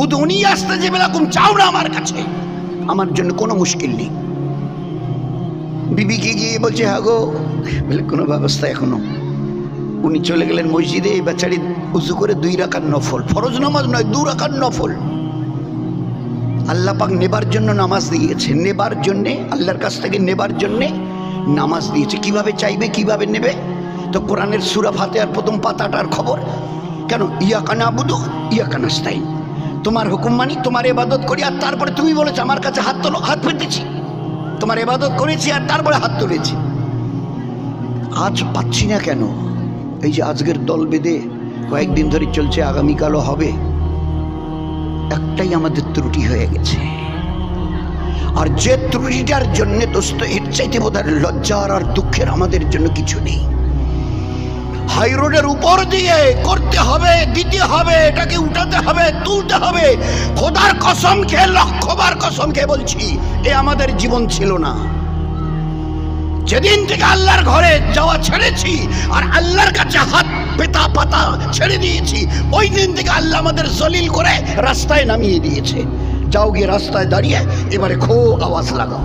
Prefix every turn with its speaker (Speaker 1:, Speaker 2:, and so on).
Speaker 1: উদুনি আস্তাজিব লাকুম, চাও না আমার কাছে, আমার জন্য কোনো মুশকিল নেই। বিবিকে গিয়ে বলছে হ্যাঁ গো, বলে কোনো ব্যবস্থা এখনো। উনি চলে গেলেন মসজিদে, এই বেচারি উজু করে 2 রাকাত নফল, ফরজ নামাজ নয়, 2 রাকাত নফল। আল্লাহ পাক নেবার জন্য নামাজ দিয়েছে, নেবার জন্যে, আল্লাহর কাছ থেকে নেবার জন্যে নামাজ দিয়েছে। কিভাবে চাইবে, কিভাবে নেবে? তো কোরআনের সূরা ফাতিহার প্রথম পাতাটার খবর কেন, ইয়াকা নাবুদু ইয়াকা নাস্তাইন, তোমার হুকুম মানি, তোমার ইবাদত করি। আর তারপরে তুমি বলেছো আমার কাছে হাত তোলো, হাত পেতেছি, তোমার ইবাদত করেছি আর তারপরে হাত তুলেছি। আজ পাচ্ছি না কেন? এই যে আজকের দল বেঁধে কয়েকদিন ধরে চলছে, আগামীকালও হবে, একটাই আমাদের ত্রুটি হয়ে গেছে। আর যে ত্রুটিটার জন্য দোস্ত, এর চাইতে বোধহয় লজ্জার আর দুঃখের আমাদের জন্য কিছু নেই। হাই রোডের উপর দিয়ে করতে হবে, দিতে হবে, এটাকে উঠাতে হবে, তুলতে হবে। খোদার কসম খেয়ে, লক্ষবার কসম খেয়ে বলছি, এ আমাদের জীবন ছিল না। যেদিন থেকে আল্লাহর ঘরে যাওয়া ছেড়েছি আর আল্লাহর কাছে হাত পেতা পাতা ছেড়ে দিয়েছি, ওই দিন থেকে আল্লাহ আমাদের জলিল করে রাস্তায় নামিয়ে দিয়েছে। যাও গিয়ে রাস্তায় দাঁড়িয়ে এবারে খুব আওয়াজ লাগাও।